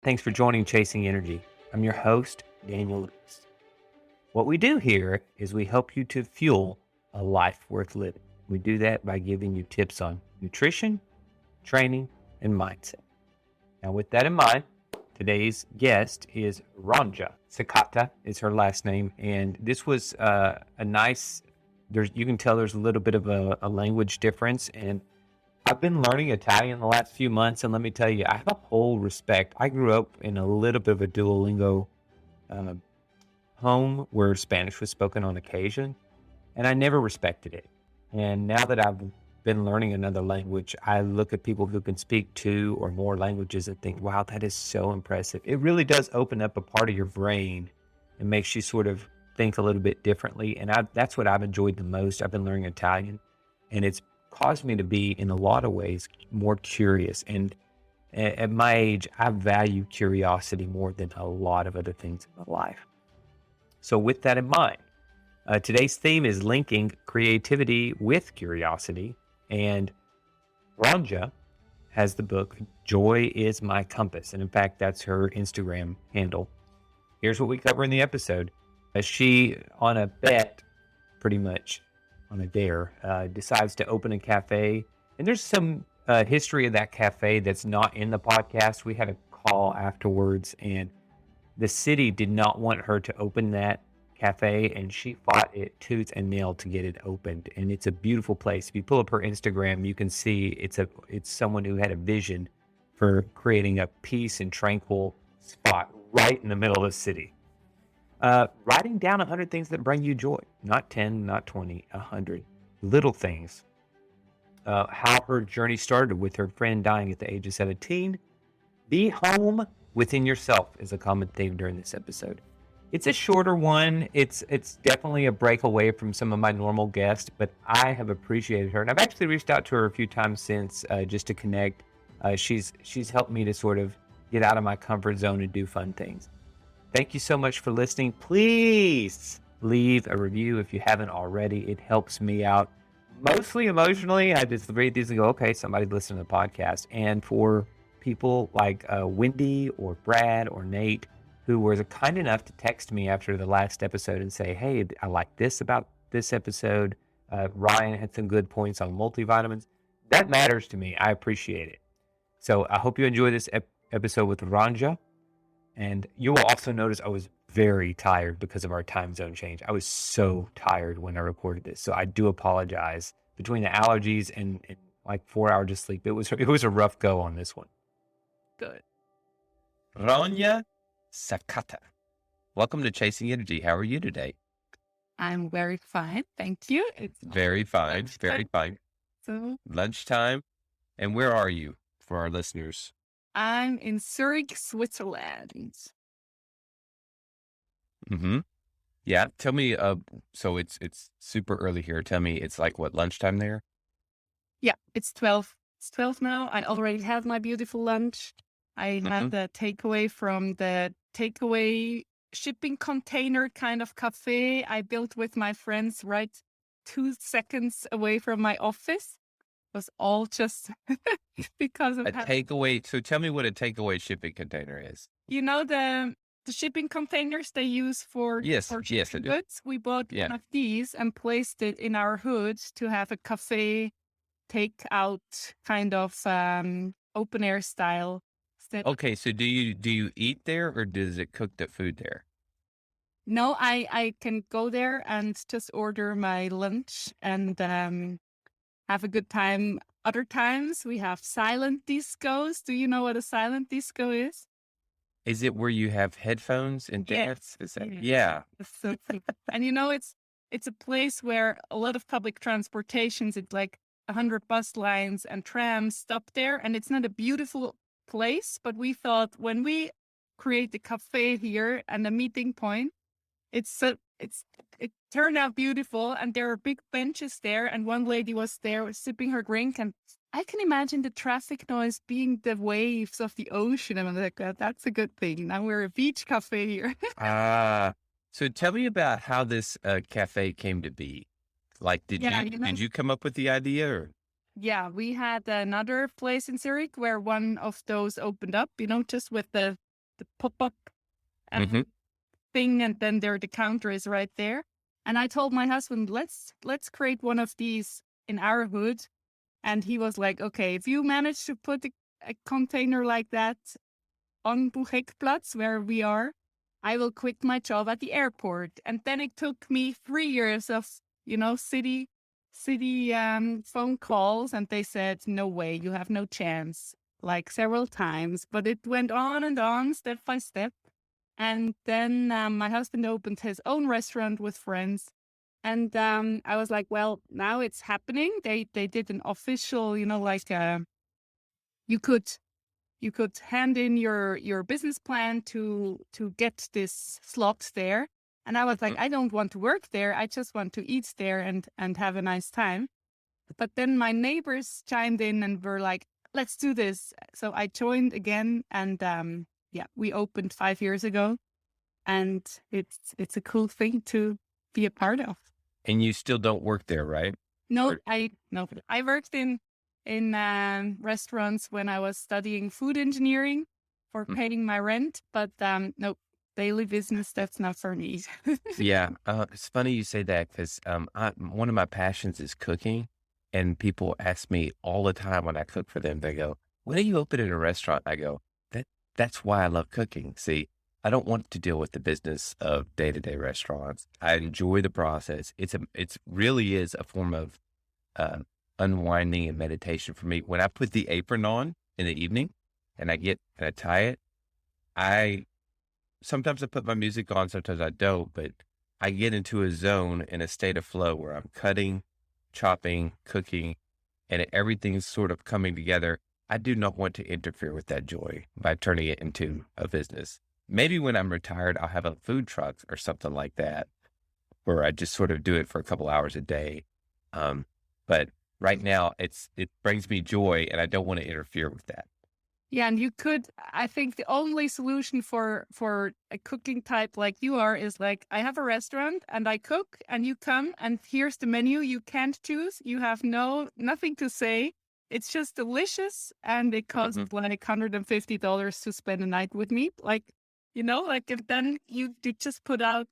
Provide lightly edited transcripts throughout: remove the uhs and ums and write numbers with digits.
Thanks for joining Chasing Energy. I'm your host, Daniel Lewis. What we do here is we help you to fuel a life worth living. We do that by giving you tips on nutrition, training, and mindset. Now, with that in mind, today's guest is Ronja Sakata is her last name. And this was a nice, you can tell there's a little bit of a language difference. And I've been learning Italian the last few months, and let me tell you, I have a whole respect. I grew up in a little bit of a Duolingo uh, home where Spanish was spoken on occasion, and I never respected it. And now that I've been learning another language, I look at people who can speak two or more languages and think, wow, that is so impressive. It really does open up a part of your brain and makes you sort of think a little bit differently. And that's what I've enjoyed the most. I've been learning Italian, and it's caused me to be, in a lot of ways, more curious. And at my age, I value curiosity more than a lot of other things in my life. So with that in mind, today's theme is linking creativity with curiosity. And Ronja has the book, Joy is My Compass. And in fact, that's her Instagram handle. Here's what we cover in the episode. She, on a bet, pretty much, on a dare, decides to open a cafe. And there's some history of that cafe that's not in the podcast. We had a call afterwards, and the city did not want her to open that cafe, and she fought it tooth and nail to get it opened. And it's a beautiful place. If you pull up her Instagram, you can see it's someone who had a vision for creating a peace and tranquil spot right in the middle of the city. Writing down 100 things that bring you joy. Not 10, not 20, 100. Little things. How her journey started with her friend dying at the age of 17. Be home within yourself is a common theme during this episode. It's a shorter one. It's definitely a break away from some of my normal guests, but I have appreciated her. And I've actually reached out to her a few times since just to connect. She's helped me to sort of get out of my comfort zone and do fun things. Thank you so much for listening. Please leave a review if you haven't already. It helps me out, mostly emotionally. I just read these and go, okay, somebody's listening to the podcast. And for people like Wendy or Brad or Nate, who were kind enough to text me after the last episode and say, hey, I like this about this episode. Ryan had some good points on multivitamins. That matters to me. I appreciate it. So I hope you enjoy this episode with Ronja. And you will also notice I was very tired because of our time zone change. I was so tired when I recorded this. So I do apologize. Between the allergies and like 4 hours of sleep, it was a rough go on this one. Good. Ronja Sakata. Welcome to Chasing Energy. How are you today? I'm very fine. Thank you. It's very fine. Very fine. So lunchtime. And where are you for our listeners? I'm in Zurich, Switzerland. Mm-hmm. Yeah. Tell me, so it's super early here. Tell me, it's like what, lunchtime there? Yeah, it's 12. It's 12 now. I already had my beautiful lunch. I had the takeaway from the takeaway shipping container kind of cafe I built with my friends right 2 seconds away from my office. Was all just because of a takeaway. So tell me what a takeaway shipping container is. You know the shipping containers they use for shipping goods. We bought one of these and placed it in our hood to have a cafe takeout kind of open air style. Okay, so do you eat there, or does it cook the food there? No, I can go there and just order my lunch and have a good time. Other times we have silent discos. Do you know what a silent disco is? Is it where you have headphones and dance? Yes. Is that, yeah. So, and it's a place where a lot of public transportations, it's like 100 bus lines and trams stop there. And it's not a beautiful place, but we thought when we create the cafe here and a meeting point, it turned out beautiful, and there are big benches there, and one lady was there sipping her drink, and I can imagine the traffic noise being the waves of the ocean. I'm like, that's a good thing. Now we're a beach cafe here. So tell me about how this cafe came to be. Like, did you come up with the idea? Or? Yeah, we had another place in Zurich where one of those opened up, just with the the pop-up uh, Hmm. thing, and then the counter is right there. And I told my husband, let's create one of these in our hood. And he was like, okay, if you manage to put a container like that on Buchekplatz, where we are, I will quit my job at the airport. And then it took me 3 years of, city phone calls, and they said, no way, you have no chance, like several times. But it went on, step by step. And then my husband opened his own restaurant with friends. And I was like, well, now it's happening. They did an official, like you could you could hand in your business plan to get this slot there. And I was like, I don't want to work there. I just want to eat there and have a nice time. But then my neighbors chimed in and were like, let's do this. So I joined again, and yeah, we opened 5 years ago, and it's a cool thing to be a part of. And you still don't work there, right? No, Or- I worked in restaurants when I was studying food engineering for Mm. paying my rent, but no, daily business, that's not for me. Yeah, it's funny you say that because one of my passions is cooking, and people ask me all the time when I cook for them. They go, "When are you opening a restaurant?" I go, "That's why I love cooking." See, I don't want to deal with the business of day-to-day restaurants. I enjoy the process. It's really is a form of uh, unwinding and meditation for me. When I put the apron on in the evening and I tie it, I sometimes I put my music on, sometimes I don't, but I get into a zone in a state of flow where I'm cutting, chopping, cooking, and everything's sort of coming together. I do not want to interfere with that joy by turning it into a business. Maybe when I'm retired, I'll have a food truck or something like that, where I just sort of do it for a couple hours a day. But right now, it brings me joy, and I don't want to interfere with that. Yeah, and I think the only solution for a cooking type like you are is like, I have a restaurant and I cook and you come and here's the menu. You can't choose. You have nothing to say. It's just delicious, and it costs Mhm. like $150 to spend a night with me. Like, like, if then you just put out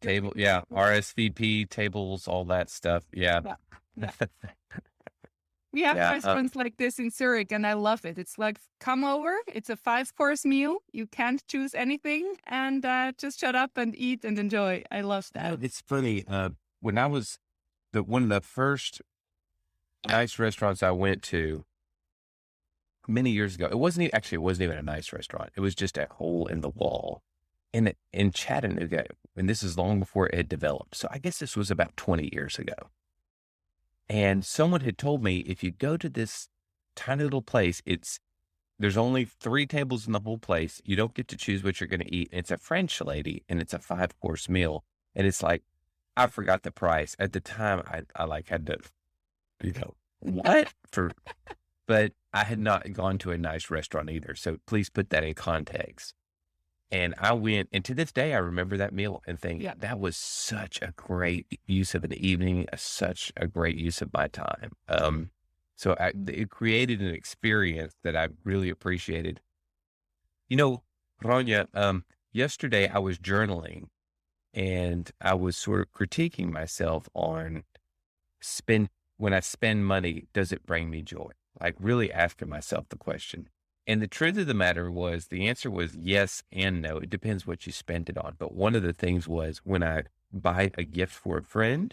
your Table, yeah, RSVP tables, all that stuff. Yeah, yeah. Yeah. We have yeah. restaurants like this in Zurich, and I love it. It's like, come over. It's a 5-course meal. You can't choose anything, and just shut up and eat and enjoy. I love that. It's funny. When I was one of the first nice restaurants I went to many years ago, it wasn't even a nice restaurant. It was just a hole in the wall in Chattanooga, and this is long before it had developed. So I guess this was about 20 years ago. And someone had told me if you go to this tiny little place, there's only 3 tables in the whole place. You don't get to choose what you're going to eat. It's a French lady, and it's a 5-course meal. And it's like, I forgot the price at the time. I like had to, what but I had not gone to a nice restaurant either. So please put that in context. And I went, and to this day, I remember that meal and think Yeah. that was such a great use of an evening, such a great use of my time. So it created an experience that I really appreciated. You know, Ronja, yesterday I was journaling, and I was sort of critiquing myself on when I spend money, does it bring me joy? Like really asking myself the question. And the truth of the matter was the answer was yes and no. It depends what you spend it on. But one of the things was when I buy a gift for a friend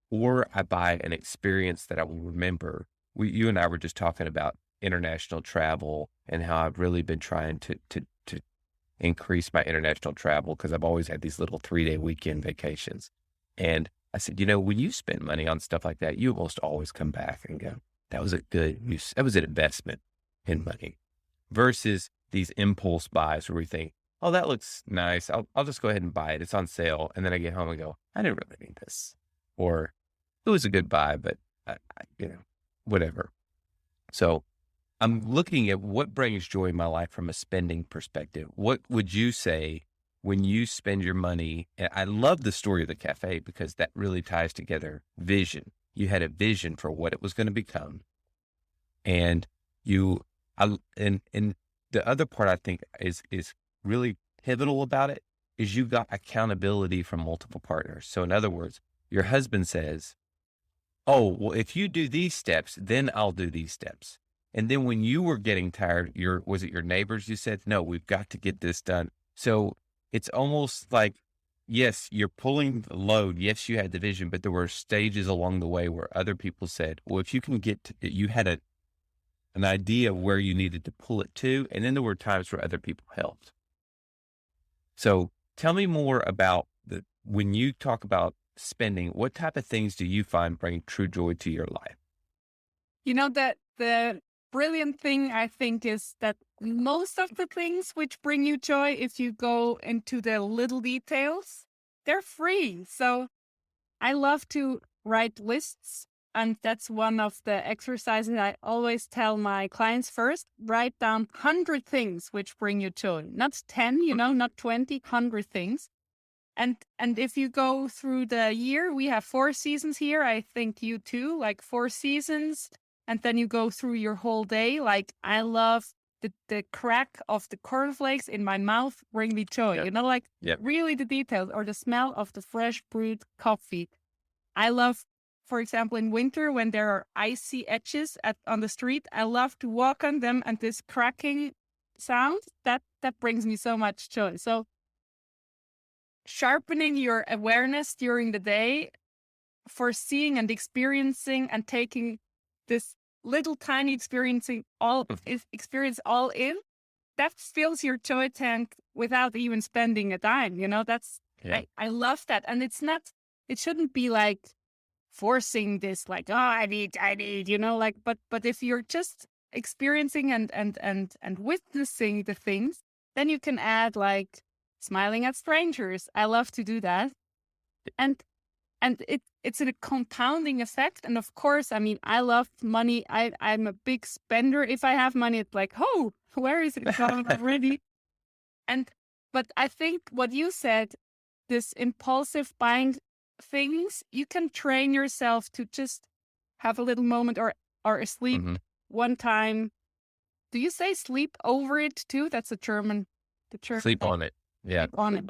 or I buy an experience that I will remember. You and I were just talking about international travel and how I've really been trying to increase my international travel because I've always had these little 3-day weekend vacations. And I said, when you spend money on stuff like that, you almost always come back and go, that was a good use. That was an investment in money versus these impulse buys where we think, oh, that looks nice. I'll just go ahead and buy it. It's on sale. And then I get home and go, I didn't really need this. Or it was a good buy, but whatever. So I'm looking at what brings joy in my life from a spending perspective. What would you say when you spend your money? And I love the story of the cafe because that really ties together vision. You had a vision for what it was going to become. And and the other part I think is really pivotal about it is you got accountability from multiple partners. So in other words, your husband says, "Oh, well, if you do these steps, then I'll do these steps." And then when you were getting tired, was it your neighbors? You said, "No, we've got to get this done." So it's almost like, yes, you're pulling the load. Yes, you had the vision, but there were stages along the way where other people said, "Well, if you can you had an idea of where you needed to pull it to." And then there were times where other people helped. So tell me more about when you talk about spending, what type of things do you find bring true joy to your life? You know, that the brilliant thing I think is that most of the things which bring you joy, if you go into the little details, they're free. So I love to write lists. And that's one of the exercises I always tell my clients first. Write down 100 things which bring you joy. Not 10, not 20, 100 things. And if you go through the year, we have 4 seasons here. I think you too, like 4 seasons. And then you go through your whole day. Like I love the crack of the cornflakes in my mouth bring me joy. Yep. Like Yep. really the details, or the smell of the fresh brewed coffee. I love, for example, in winter when there are icy edges on the street, I love to walk on them, and this cracking sound that brings me so much joy. So sharpening your awareness during the day for seeing and experiencing and taking this little tiny experience all in, that fills your joy tank without even spending a dime. That's Yeah. I love that. And it shouldn't be like forcing this, like, oh, I need, like, but if you're just experiencing and witnessing the things, then you can add like smiling at strangers. I love to do that. And it's a compounding effect. And of course, I mean, I love money. I'm a big spender. If I have money, it's like, oh, where is it gone already? But I think what you said, this impulsive buying things, you can train yourself to just have a little moment or sleep Mhm. one time. Do you say sleep over it too? That's a German. The German Sleep on it. Yeah. sleep on it.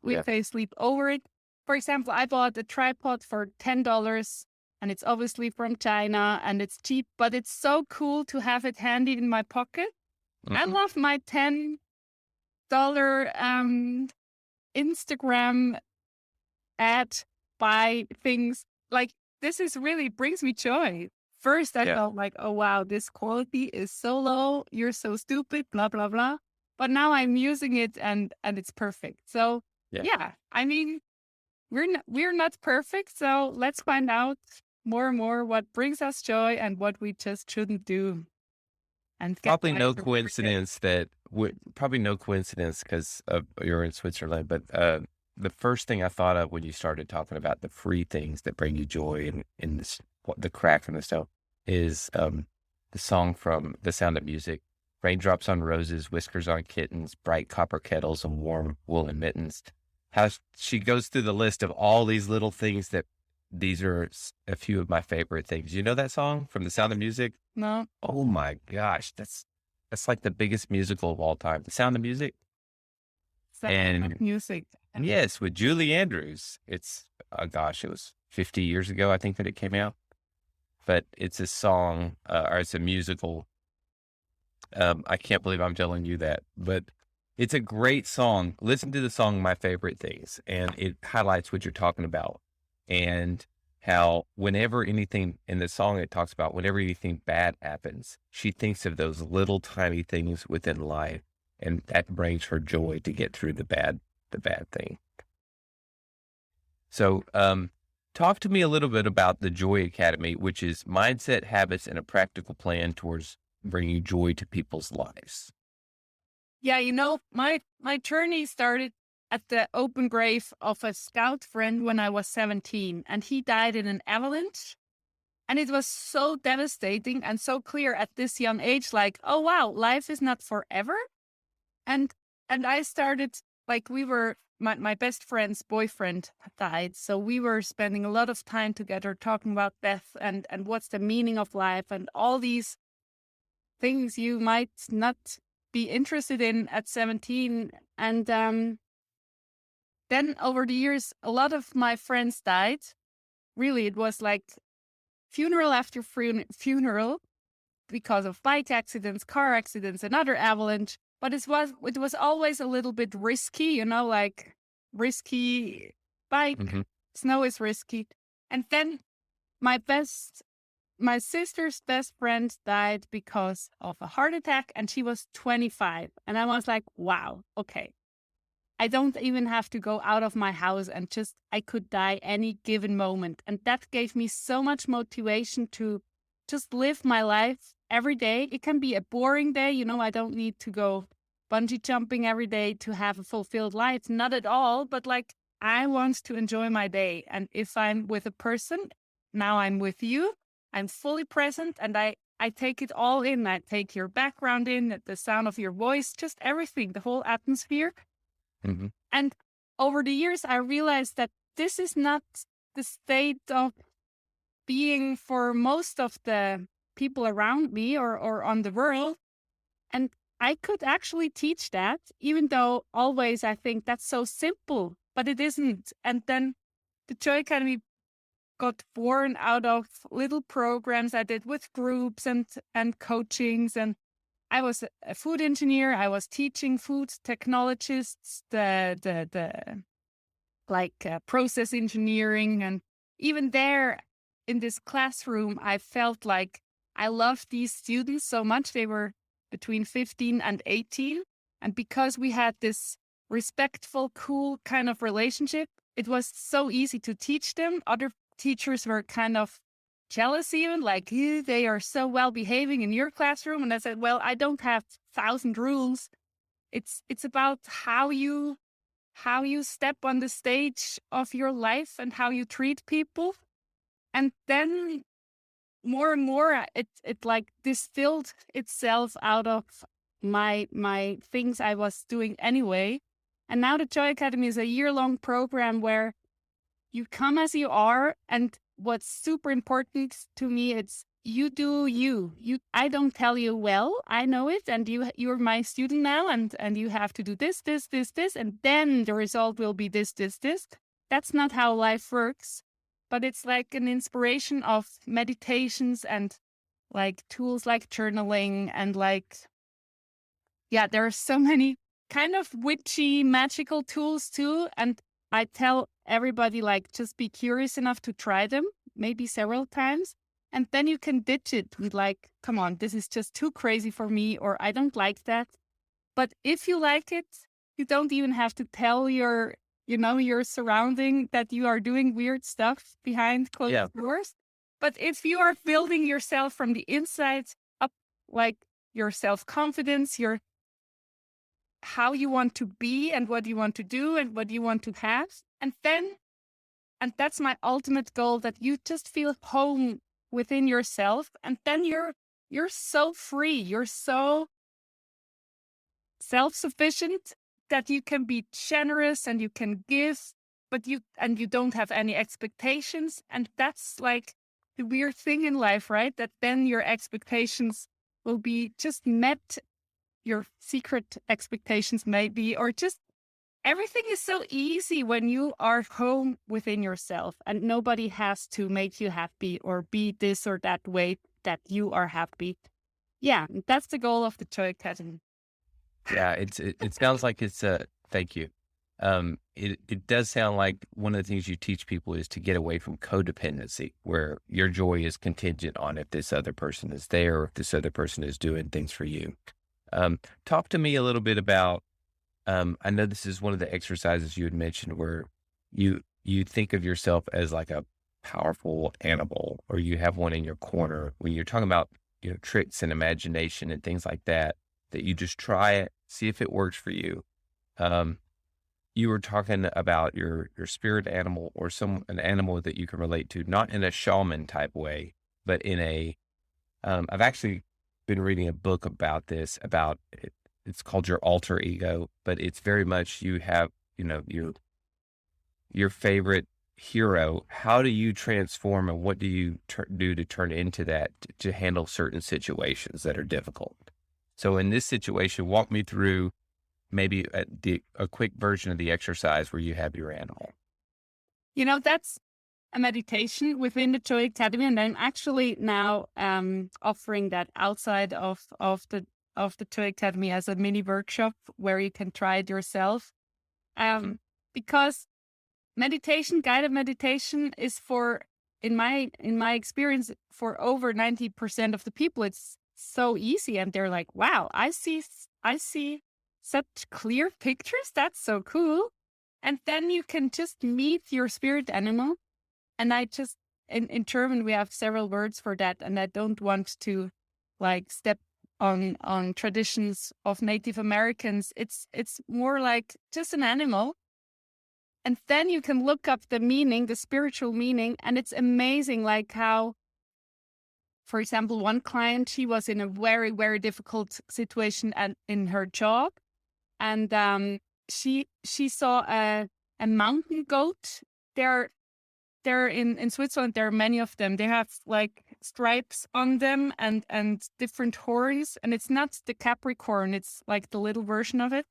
We say sleep over it. For example, I bought a tripod for $10, and it's obviously from China and it's cheap, but it's so cool to have it handy in my pocket. I Mhm. love my $10 Instagram ad buy things. Like this is really brings me joy. First, I Yeah. felt like, oh wow, this quality is so low. You're so stupid, blah blah blah. But now I'm using it and it's perfect. So Yeah. yeah, I mean, we're not perfect. So let's find out more and more what brings us joy and what we just shouldn't do. And get Probably back no to work. coincidence probably no coincidence because you're in Switzerland, but the first thing I thought of when you started talking about the free things that bring you joy in the crack and the stuff is the song from The Sound of Music: "Raindrops on roses, whiskers on kittens, bright copper kettles and warm woolen mittens." How she goes through the list of all these little things that these are a few of my favorite things. You know that song from The Sound of Music? No, Oh my gosh, that's like the biggest musical of all time, The Sound of Music. sound And music. yes, with Julie Andrews. It's gosh, it was 50 years ago, I think, that it came out. But it's a song, or it's a musical. I can't believe I'm telling you that, but it's a great song. Listen to the song "My Favorite Things," and it highlights what you're talking about, and how whenever anything in the song, it talks about whenever anything bad happens, she thinks of those little tiny things within life, and that brings her joy to get through the bad thing. So, talk to me a little bit about the Joy Academy, which is mindset, habits, and a practical plan towards bringing joy to people's lives. Yeah, my journey started at the open grave of a scout friend when I was 17, and he died in an avalanche. And it was so devastating and so clear at this young age, like, oh wow, life is not forever. And I started, like, we were my best friend's boyfriend had died. So we were spending a lot of time together talking about death and what's the meaning of life and all these things you might not be interested in at 17. And then over the years, a lot of my friends died. Really, it was like funeral after funeral because of bike accidents, car accidents, another avalanche. But it was always a little bit risky, like risky bike. Mm-hmm. Snow is risky. And then my sister's best friend died because of a heart attack, and she was 25. And I was like, wow, okay. I don't even have to go out of my house, and I could die any given moment. And that gave me so much motivation to just live my life every day. It can be a boring day. I don't need to go bungee jumping every day to have a fulfilled life. Not at all. But like, I want to enjoy my day. And if I'm with a person, now I'm with you, I'm fully present, and I take it all in. I take your background in, the sound of your voice, just everything, the whole atmosphere. Mm-hmm. And over the years, I realized that this is not the state of being for most of the people around me or on the world. And I could actually teach that, even though always I think that's so simple, but it isn't. And then the Joy Academy got born out of little programs I did with groups and coachings. And I was a food engineer. I was teaching food technologists, the process engineering. And even there in this classroom, I felt like I loved these students so much. They were between 15 and 18. And because we had this respectful, cool kind of relationship, it was so easy to teach them. Other teachers were kind of jealous, even like, they are so well behaving in your classroom. And I said, well, I don't have 1,000 rules. It's about how you step on the stage of your life and how you treat people. And then more and more, it like distilled itself out of my things I was doing anyway. And now the Joy Academy is a year-long program where you come as you are. And what's super important to me, it's you do you. I don't tell you, well, I know it, and you're my student now, and you have to do this, and then the result will be this. That's not how life works. But it's like an inspiration of meditations and like tools like journaling and there are so many kind of witchy, magical tools too. And I tell everybody, like, just be curious enough to try them, maybe several times. And then you can ditch it with like, come on, this is just too crazy for me, or I don't like that. But if you like it, you don't even have to tell your surrounding that you are doing weird stuff behind closed doors. But if you are building yourself from the inside up, like your self-confidence, your how you want to be and what you want to do and what you want to have. And that's my ultimate goal, that you just feel home within yourself. And then you're so free. You're so self-sufficient that you can be generous and you can give, but you don't have any expectations. And that's like the weird thing in life, right? That then your expectations will be just met, your secret expectations maybe, or just everything is so easy when you are home within yourself and nobody has to make you happy or be this or that way that you are happy. Yeah, that's the goal of the Joy Academy. Yeah, it sounds like it's thank you. It does sound like one of the things you teach people is to get away from codependency, where your joy is contingent on if this other person is there or if this other person is doing things for you. Talk to me a little bit about, I know this is one of the exercises you had mentioned where you think of yourself as like a powerful animal, or you have one in your corner when you're talking about, tricks and imagination and things like that you just try it, see if it works for you. You were talking about your spirit animal or an animal that you can relate to, not in a shaman type way, but in a, I've actually been reading a book about this, it's called your alter ego, but it's very much, you have, your favorite hero. How do you transform and what do you do to turn into that to handle certain situations that are difficult? So in this situation, walk me through maybe a quick version of the exercise where you have your animal. That's a meditation within the Joy Academy, and I'm actually now offering that outside of the Joy Academy as a mini workshop where you can try it yourself. Because guided meditation is for, in my experience, for over 90% of the people, it's so easy, and they're like, "Wow, I see such clear pictures. That's so cool." And then you can just meet your spirit animal. And I just, in German, we have several words for that. And I don't want to like step on traditions of Native Americans. It's more like just an animal. And then you can look up the meaning, the spiritual meaning. And it's amazing, like how, for example, one client, she was in a very, very difficult situation in her job. And she saw a mountain goat. They're in Switzerland. There are many of them. They have like stripes on them and different horns. And it's not the Capricorn. It's like the little version of it.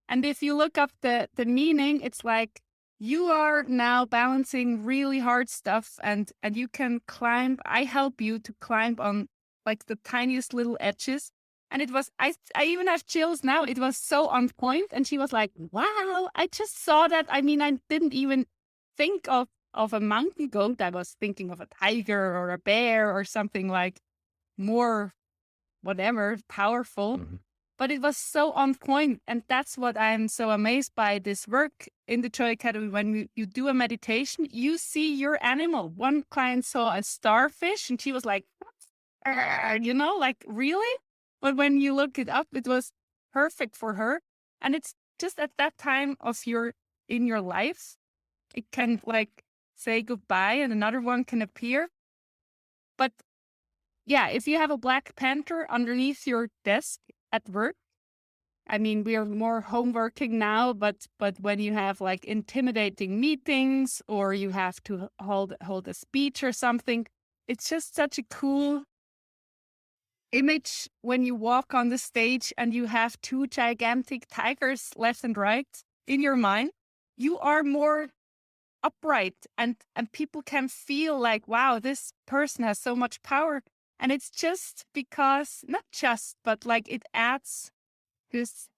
And if you look up the meaning, it's like you are now balancing really hard stuff and you can climb. I help you to climb on like the tiniest little edges. And it was, I even have chills now. It was so on point. And she was like, wow, I just saw that. I mean, I didn't even think of a mountain goat. I was thinking of a tiger or a bear or something like more, whatever, powerful. Mm-hmm. But it was so on point. And that's what I'm so amazed by this work in the Joy Academy. When you do a meditation, you see your animal. One client saw a starfish and she was like, like, really? But when you look it up, it was perfect for her. And it's just at that time in your life, it can like say goodbye and another one can appear. But yeah, if you have a black panther underneath your desk at work, I mean, we are more home working now, but when you have like intimidating meetings or you have to hold a speech or something, it's just such a cool image when you walk on the stage and you have two gigantic tigers left and right in your mind. You are more upright and people can feel like, wow, this person has so much power. And it's just because, not just, but like it adds this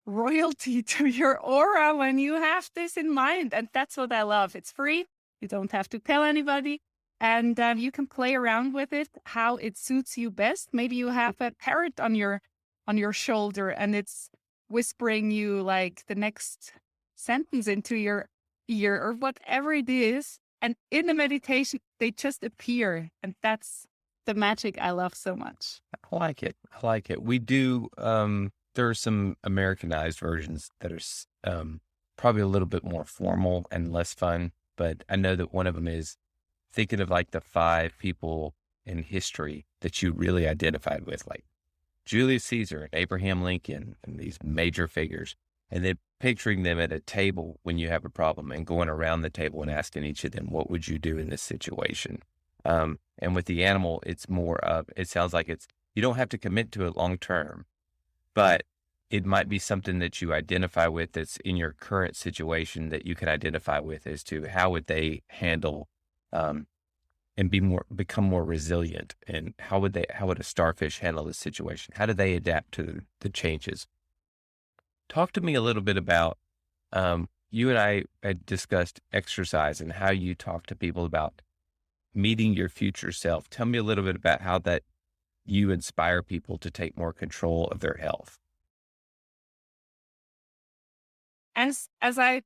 royalty to your aura when you have this in mind. And that's what I love. It's free. You don't have to tell anybody. And you can play around with it, how it suits you best. Maybe you have a parrot on your shoulder and it's whispering you like the next sentence into your ear or whatever it is. And in the meditation, they just appear. And that's the magic I love so much. I like it. I like it. We do, there are some Americanized versions that are probably a little bit more formal and less fun. But I know that one of them is thinking of like the 5 people in history that you really identified with, like Julius Caesar and Abraham Lincoln and these major figures, and then picturing them at a table when you have a problem and going around the table and asking each of them, what would you do in this situation? And with the animal, it's more of, it sounds like you don't have to commit to it long term, but it might be something that you identify with that's in your current situation that you can identify with as to how would they handle and become more resilient, and how would a starfish handle this situation? How do they adapt to the changes? Talk to me a little bit about, you and I had discussed exercise and how you talk to people about meeting your future self. Tell me a little bit about how that you inspire people to take more control of their health. As I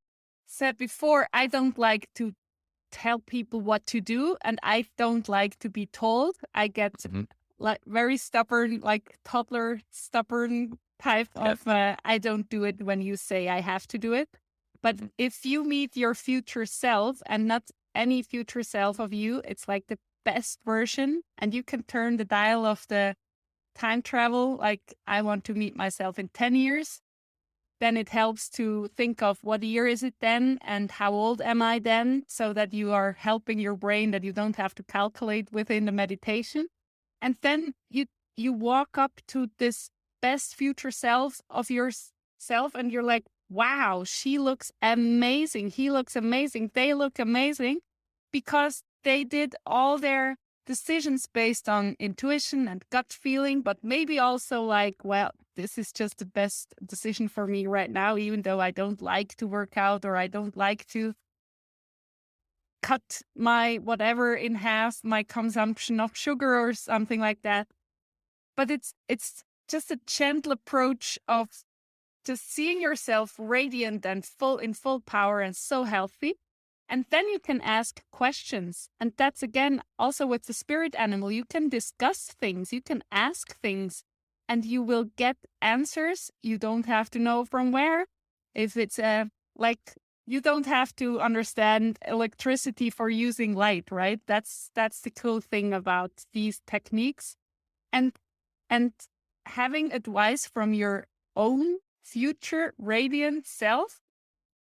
said before, I don't like to tell people what to do, and I don't like to be told. I get like very stubborn, like toddler stubborn type of I don't do it when you say I have to do it. But if you meet your future self, and not any future self of you, it's like the best version, and you can turn the dial of the time travel. Like, I want to meet myself in 10 years. Then it helps to think of what year is it then and how old am I then, so that you are helping your brain, that you don't have to calculate within the meditation. And then you you walk up to this best future self of yourself and you're like, wow, she looks amazing. He looks amazing. They look amazing because they did all their decisions based on intuition and gut feeling, but maybe also like, well, this is just the best decision for me right now, even though I don't like to work out or I don't like to cut my whatever in half, my consumption of sugar or something like that. But it's just a gentle approach of just seeing yourself radiant and full power and so healthy. And then you can ask questions. And that's again also with the spirit animal. You can discuss things, you can ask things, and you will get answers. You don't have to know from where. If it's like you don't have to understand electricity for using light, right? That's the cool thing about these techniques. And and having advice from your own future radiant self,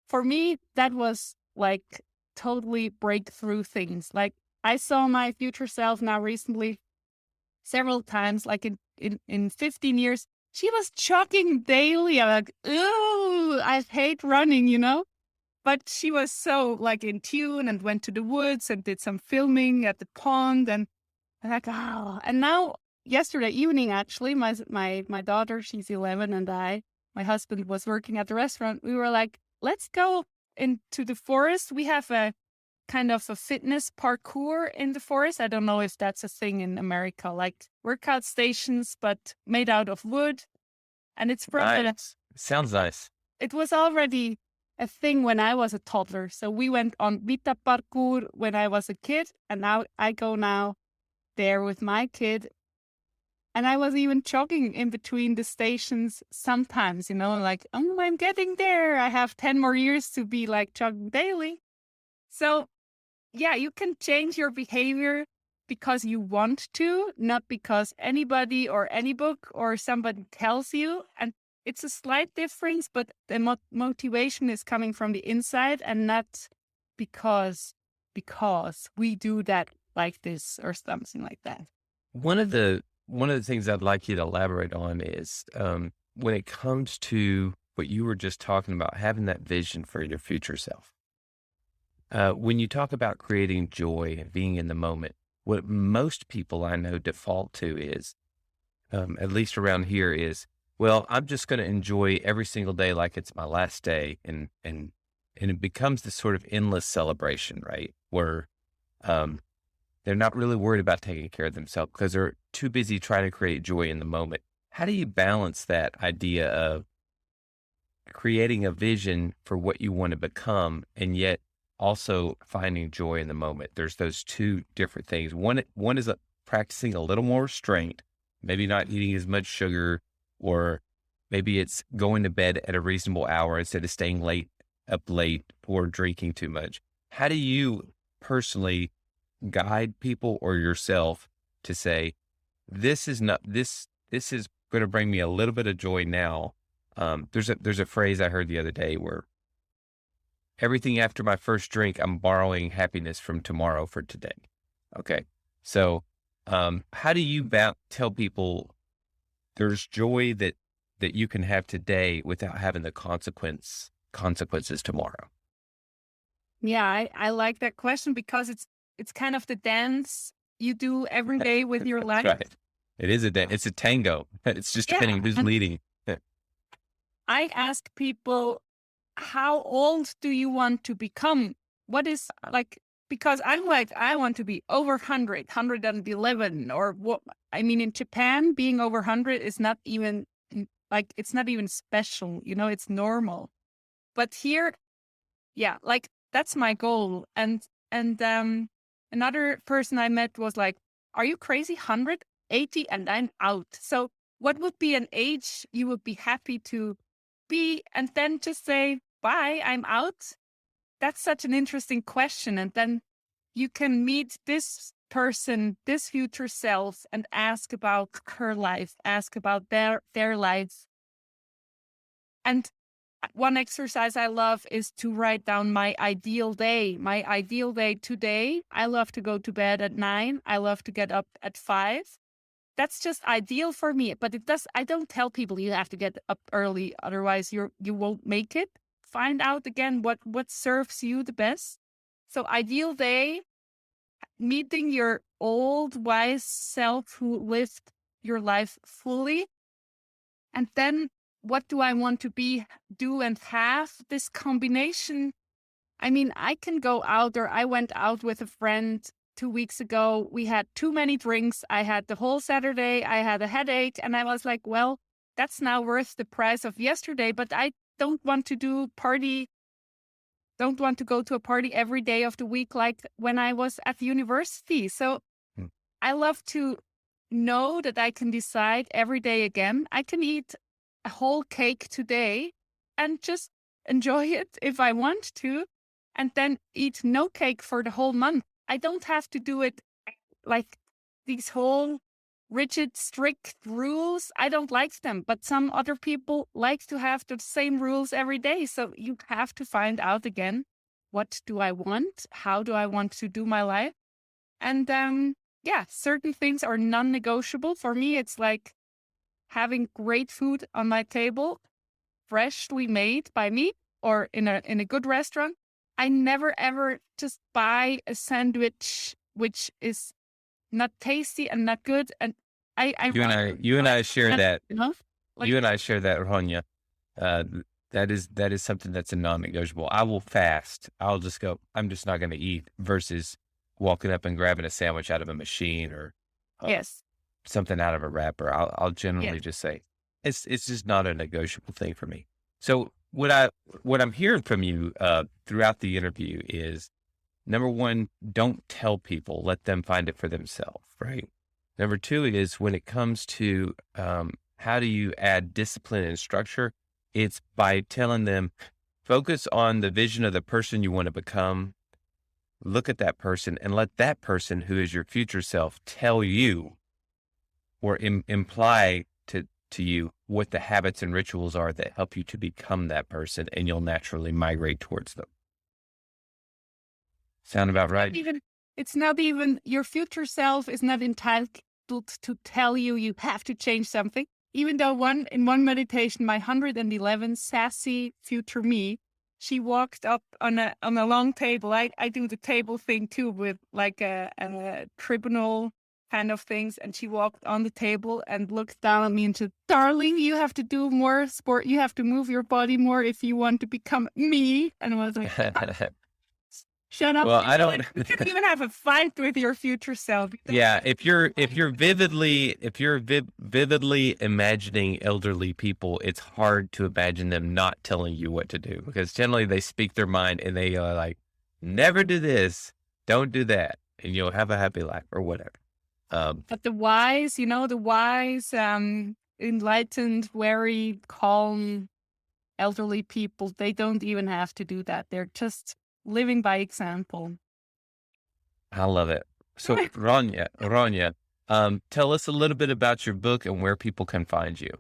for me, that was like totally breakthrough things. Like I saw my future self now recently several times, like in 15 years, she was jogging daily. I'm like, ooh, I hate running, you know? But she was so like in tune and went to the woods and did some filming at the pond and like, oh, and now yesterday evening, actually, my daughter, she's 11, and my husband was working at the restaurant. We were like, let's go into the forest. We have a kind of a fitness parkour in the forest. I don't know if that's a thing in America, like workout stations, but made out of wood. And it's from Nice. Sounds nice. it was already a thing when I was a toddler. So we went on Vita parkour when I was a kid, and now I go now there with my kid. And I was even jogging in between the stations sometimes, you know, like, oh, I'm getting there. I have 10 more years to be like jogging daily. So, yeah, you can change your behavior because you want to, not because anybody or any book or somebody tells you. And it's a slight difference, but the motivation is coming from the inside and not because we do that like this or something like that. One of the things I'd like you to elaborate on is when it comes to what you were just talking about, having that vision for your future self. When you talk about creating joy and being in the moment, what most people I know default to is, at least around here, is, well, I'm just going to enjoy every single day like it's my last day, and it becomes this sort of endless celebration, right? Where they're not really worried about taking care of themselves because they're too busy trying to create joy in the moment. How do you balance that idea of creating a vision for what you want to become and yet also finding joy in the moment? There's those two different things. One is practicing a little more restraint, maybe not eating as much sugar, or maybe it's going to bed at a reasonable hour instead of staying up late or drinking too much. How do you personally guide people or yourself to say, this is going to bring me a little bit of joy now? There's a phrase I heard the other day where everything after my first drink, I'm borrowing happiness from tomorrow for today. Okay. So, how do you tell people there's joy that you can have today without having the consequences tomorrow? Yeah, I like that question because it's kind of the dance you do every day with your life. Right. It is it's a tango. It's just depending who's leading. I ask people, how old do you want to become? What is like, because I'm like, I want to be over 100, 111, or what? I mean, in Japan, being over 100 is not even like, it's not even special, you know, it's normal. But here, yeah, like that's my goal. And another person I met was like, are you crazy? 180 and I'm out. So what would be an age you would be happy to be? And then just say, bye, I'm out. That's such an interesting question. And then you can meet this person, this future self, and ask about her life, ask about their lives. And one exercise I love is to write down my ideal day. My ideal day today, I love to go to bed at 9. I love to get up at 5. that's just ideal for me. But I don't tell people you have to get up early, otherwise you won't make it. Find out again what serves you the best. So ideal day, meeting your old wise self who lived your life fully. And then what do I want to be, do, and have? This combination. I mean, I can go out, or I went out with a friend 2 weeks ago. We had too many drinks. I had the whole Saturday. I had a headache. And I was like, well, that's now worth the price of yesterday. But I don't want to don't want to go to a party every day of the week like when I was at university. So I love to know that I can decide every day again. I can eat a whole cake today and just enjoy it if I want to, and then eat no cake for the whole month. I don't have to do it like these whole rigid, strict rules. I don't like them, but some other people like to have the same rules every day. So you have to find out again, what do I want? How do I want to do my life? And certain things are non-negotiable. For me, it's like having great food on my table, freshly made by me, or in a good restaurant. I never ever just buy a sandwich which is not tasty and not good. And You and I share that. You know? Like, You and I share that, Ronja. That is something that's a non-negotiable. I will fast. I'll just go, I'm just not going to eat, versus walking up and grabbing a sandwich out of a machine, or yes. something out of a wrapper. I'll generally just say it's just not a negotiable thing for me. So what I'm hearing from you throughout the interview is, number one, don't tell people, let them find it for themselves, right? Number two is, when it comes to how do you add discipline and structure, it's by telling them, focus on the vision of the person you want to become. Look at that person and let that person, who is your future self, tell you or imply to you what the habits and rituals are that help you to become that person, and you'll naturally migrate towards them. Sound about right? It's not even your future self is not entitled to tell you have to change something. Even though in one meditation, my 111 sassy future me, she walked up on a long table. I do the table thing too, with like a tribunal kind of things. And she walked on the table and looked down at me and said, "Darling, you have to do more sport. You have to move your body more if you want to become me." And I was like, shut up. Well, I don't. You can't even have a fight with your future self. Yeah, if you're vividly imagining elderly people, it's hard to imagine them not telling you what to do, because generally they speak their mind and they are like, never do this, don't do that, and you'll have a happy life, or whatever. But the wise, enlightened, very calm elderly people, they don't even have to do that. They're just living by example. I love it. So Ronja, tell us a little bit about your book and where people can find you.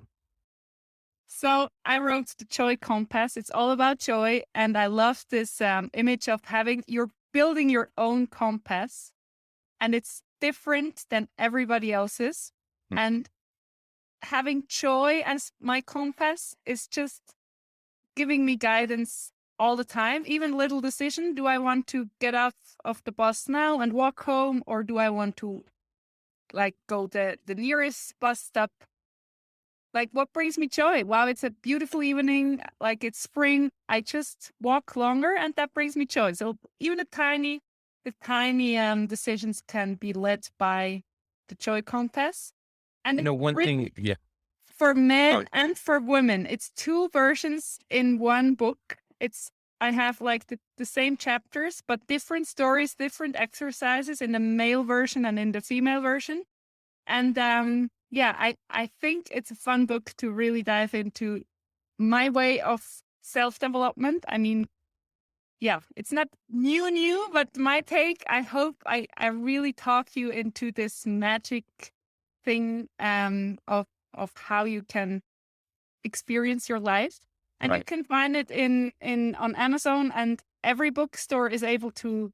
So I wrote the Joy Compass. It's all about joy. And I love this image of you're building your own compass, and it's different than everybody else's. And having joy as my compass is just giving me guidance all the time. Even little decision. Do I want to get out of the bus now and walk home? Or do I want to go the nearest bus stop? What brings me joy? Wow, it's a beautiful evening. It's spring. I just walk longer, and that brings me joy. So even the tiny decisions can be led by the Joy Compass. And one thing, for men and for women, it's 2 versions in one book. I have the same chapters, but different stories, different exercises in the male version and in the female version. And I think it's a fun book to really dive into my way of self-development. I mean, it's not new, but my take, I hope I really talk you into this magic thing of how you can experience your life. And you can find it on Amazon, and every bookstore is able to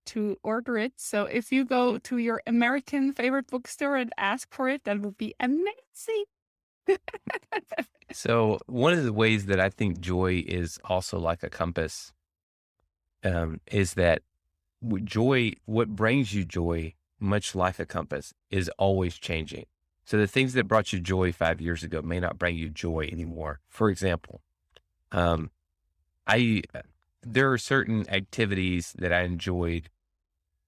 to order it. So if you go to your American favorite bookstore and ask for it, that would be amazing. So one of the ways that I think joy is also like a compass is that joy, what brings you joy, much like a compass, is always changing. So the things that brought you joy 5 years ago may not bring you joy anymore. For example, um, I there are certain activities that I enjoyed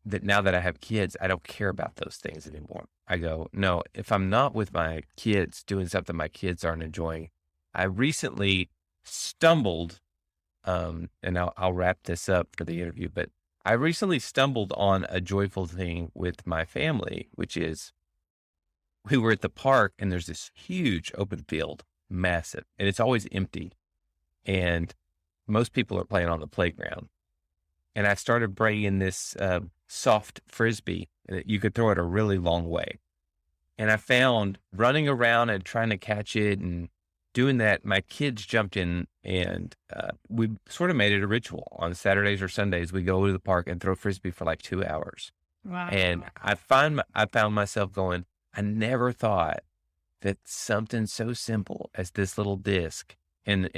that now that I have kids, I don't care about those things anymore. I go, no, if I'm not with my kids doing something my kids aren't enjoying. I recently stumbled, and I'll wrap this up for the interview, but I recently stumbled on a joyful thing with my family, which is we were at the park and there's this huge open field, massive, and it's always empty. And most people are playing on the playground. And I started bringing this soft frisbee that you could throw it a really long way. And I found running around and trying to catch it and doing that, my kids jumped in and we sort of made it a ritual. On Saturdays or Sundays, we go to the park and throw frisbee for like 2 hours. Wow. And I found myself going, I never thought that something so simple as this little disc and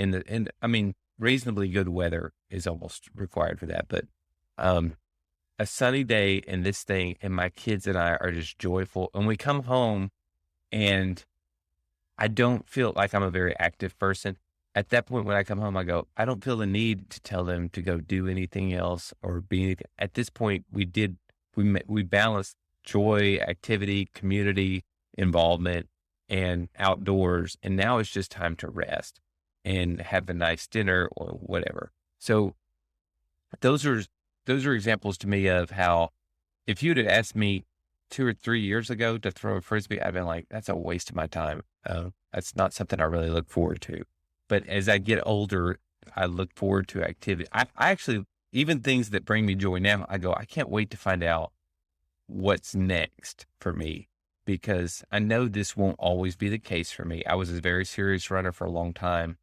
I mean, reasonably good weather is almost required for that. But a sunny day and this thing and my kids and I are just joyful. And we come home and I don't feel like I'm a very active person. At that point, when I come home, I go, I don't feel the need to tell them to go do anything else or be anything. At this point, we balanced joy, activity, community involvement, and outdoors. And now it's just time to rest and have a nice dinner or whatever. So those are examples to me of how if you'd have asked me 2 or 3 years ago to throw a frisbee, I'd been like, that's a waste of my time. That's not something I really look forward to. But as I get older, I look forward to activity. I actually, even things that bring me joy now, I go, I can't wait to find out what's next for me, because I know this won't always be the case for me. I was a very serious runner for a long time,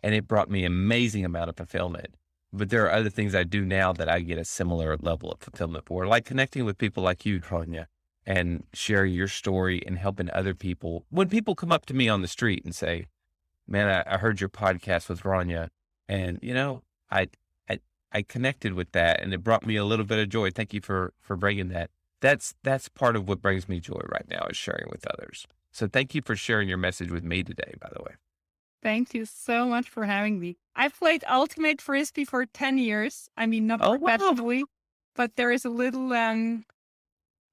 and it brought me amazing amount of fulfillment. But there are other things I do now that I get a similar level of fulfillment for, like connecting with people like you, Ronja, and sharing your story and helping other people. When people come up to me on the street and say, man, I heard your podcast with Ronja, and I connected with that and it brought me a little bit of joy. Thank you for bringing that. That's part of what brings me joy right now, is sharing with others. So thank you for sharing your message with me today, by the way. Thank you so much for having me. I played ultimate frisbee for 10 years. I mean, not professionally, but there is a little,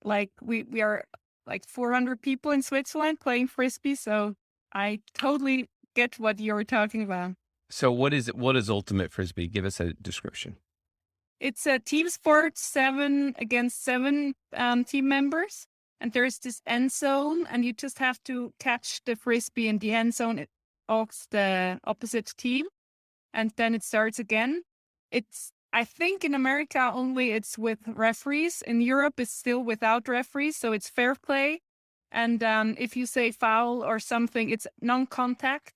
like we are like 400 people in Switzerland playing frisbee. So I totally get what you're talking about. So what is ultimate frisbee? Give us a description. It's a team sport, 7 against 7 team members. And there's this end zone, and you just have to catch the frisbee in the end zone of the opposite team. And then it starts again. I think in America only it's with referees. In Europe, it's still without referees. So it's fair play. And if you say foul or something, it's non-contact.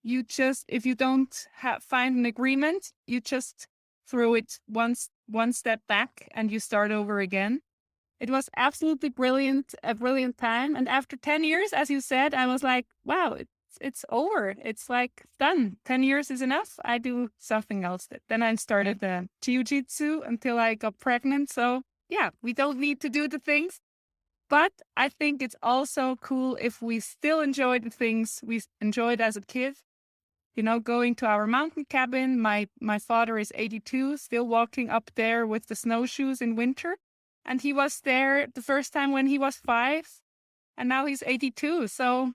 If you don't find an agreement, you just throw it one step back and you start over again. It was absolutely brilliant, a brilliant time. And after 10 years, as you said, I was like, wow, it's over. It's like done. 10 years is enough. I do something else. Then I started jiu-jitsu until I got pregnant. So yeah, we don't need to do the things. But I think it's also cool if we still enjoy the things we enjoyed as a kid. You know, going to our mountain cabin. My father is 82, still walking up there with the snowshoes in winter. And he was there the first time when he was 5. And now he's 82. So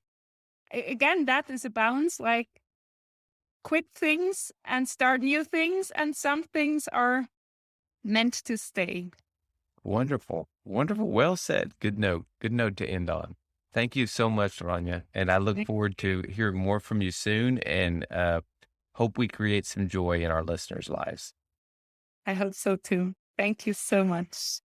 again, that is a balance, like quit things and start new things. And some things are meant to stay. Wonderful. Wonderful. Well said. Good note. Good note to end on. Thank you so much, Ronja. And I look forward to hearing more from you soon, and hope we create some joy in our listeners' lives. I hope so too. Thank you so much.